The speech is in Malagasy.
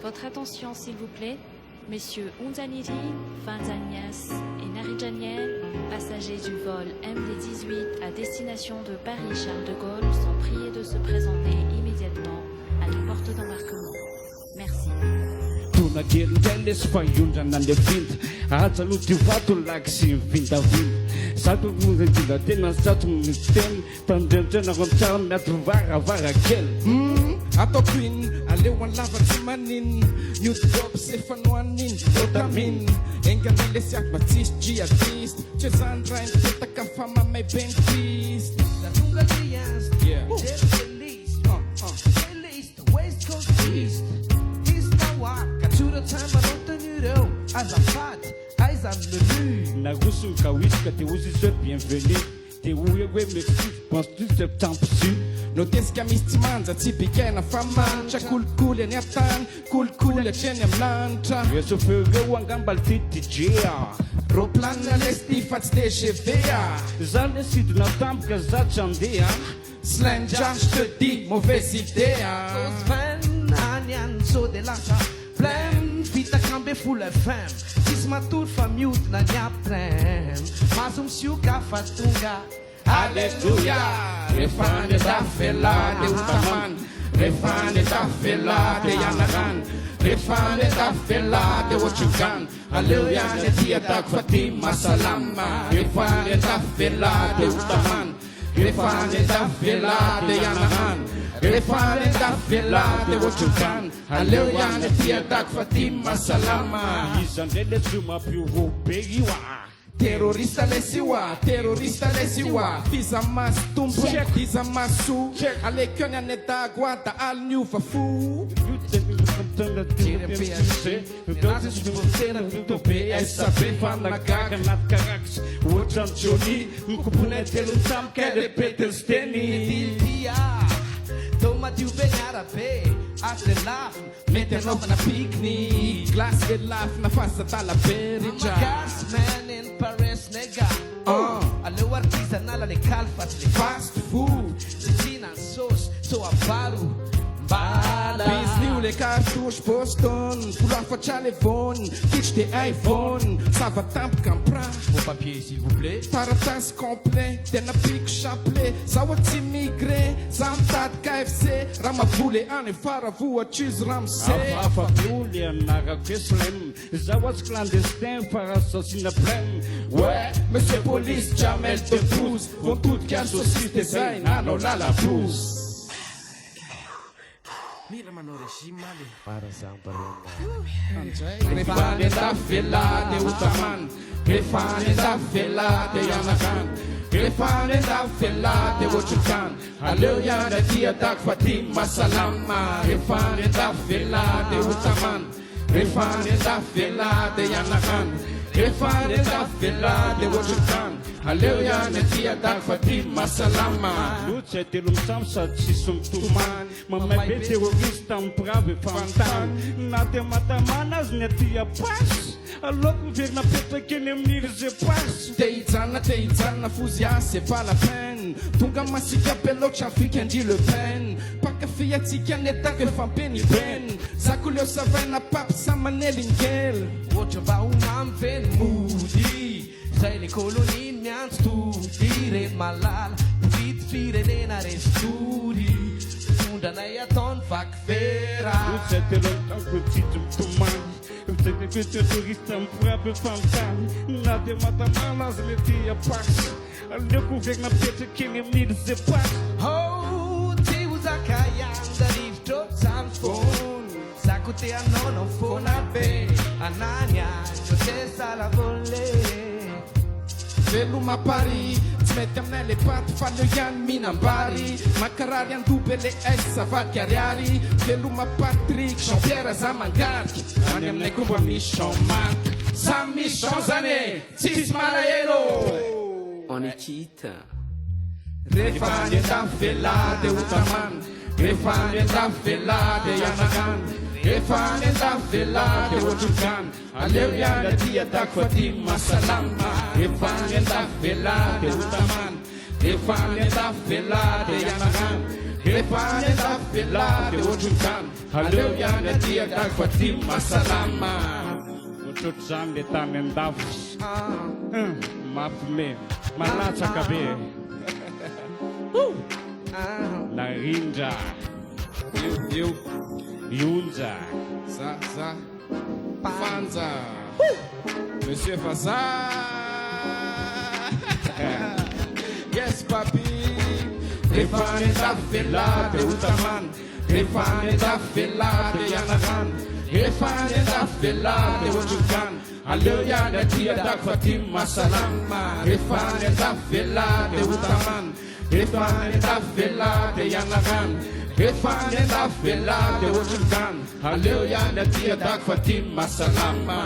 Votre attention, s'il vous plaît. Messieurs Unzaniti, Fanzanias et Narijaniel, passagers du vol MD-18 à destination de Paris-Charles de Gaulle, sont priés de se présenter immédiatement à la porte d'embarquement. Merci. Atao queen, aleo an lavatsy manin New drop se fanoanin, rotamin Engana le siak ma tsisy jihadiste Tsy zany rainy petaka fa mamay benfist La tunga dians, Yeah. the list, West Coast East East Nawaka, to the time I don't know As a fat, eyes on the nu Narusu kawiska te usi se bienvenue te uye we m'excuse pense du septembre su Notesika misy tsy manja tsy bikaina fa manitra Kolikoly any an-tany, kolikoly atreny amin'ny lanitra Resofereo angamba lititijea Roplanina lesty fa tsy TGV za le sidina tampoka za tsy andeha Slanja, je te dis, mauvaise idée Sven, Anyan, so de lasa Blem, vita kambe full FM Tis matur fa mute na nyaptrem Masum siuka fatunga Alléluia, refane da fela de utaman, refane da fela de yanagan, refane da fela de wachugan, Alléluia ne dia da Fatima salama, refane da fela de utaman, refane da fela de yanagan, refane da fela de wachugan, Alléluia ne dia da Fatima salama. izandele zuma piuvo begiwa Terrorista lesiwa, Fiza mas tumpu, Fiza masu Alekyonya neta guata al new fafu Toma diu benhara be, asle laf Metenova na picnic, glass de laf na face da la I'm a berija gas man in Paris, nigga Alô artesanal, ale calfas, le Fast food, Cecina, sauce, so avaru Bala Bisliu le cartouches Boston Foulafatra le von, kitsch de iPhone Ça va tamp campra, Vos papiers s'il vous plaît taratasy complet Tena pico chapelet, zaho tsy migré Zaho mitady KFC, raha mavoly any fara voatra izy ramse afafabiole anarako e slem zaho azy clandestin farasasina blem Ouais, monsieur police, Jamel te pousse Vont toutes qu'un saucisse des zay, nanao lalabous Mira manao régime ale Refane da fela de utaman Refane da fela de yanakan Refane da fela de wachukan Alléluia na dia da Fatima salama Refane da fela de utaman Refane da fela de yanakan Refane da fela de wachukan Alléluia na dia da Fatima salama lotsy ay telo misamy sady tsisy mitomany mamay be terrorista mipirave fantany na te matamana azy ny aty apasy aloko miverina petraky eny amin'iry ze pasy Te hijanona fozia c'est pas la peine Tonga masika pelotra africain dit Le Pen Pakafy atsika netaka efa mpenibeny Zako leo savaina papy samanelingel Ohatra mba homamy veny mody Zay le kolonia miantso tody Reny malala Vity firenena restory Fondranay ataony vaky vera lotsy ay telo tanko tsitsy mitomany mitsaky terrorista mipirave fantany na te matamana azy le ty apasy aleko miverina petraky eny amin'iry ze pasy Oh, ty ho zakaianda rivotro samy fony Zako te anao fona be Anany anyo te salavole Veloma Paris Tsy mety aminay le paty fa leo ihany mihinam-bary Makarary andobe le S avadika ariary Veloma Patrick Jean-Pierre za mangariky Any aminay komba misy Jean-Marc Samy misy Jean zany tsisy malahelo On est quitte. Rehefa any an-dafy de utaman Rehefa any an-dafy de yanagan Rehefa any an-dafy de wachukan Alléluia na dia da Fatima salama Rehefa any an-dafy de utaman Rehefa any an-dafy de yanagan rehefa ny andafela de ohatrony zany aleo ihany atia dag fa ty masalama ohatrotry zany le tany an-davitra mampime malatsaka be larindra eo ionja za fanja monsieur Faza yes papi rehefa ny andafela de otamany rehefa ny andafela de ianarany rehefa ny andafela de ohatrokany aleo ihany atia dag fa ty masalama rehefa ny andafela de otamany rehefa ny andafela de ianarany rehefa ny andafela de ohatrokany aleo ihany atia dag fa ty masalama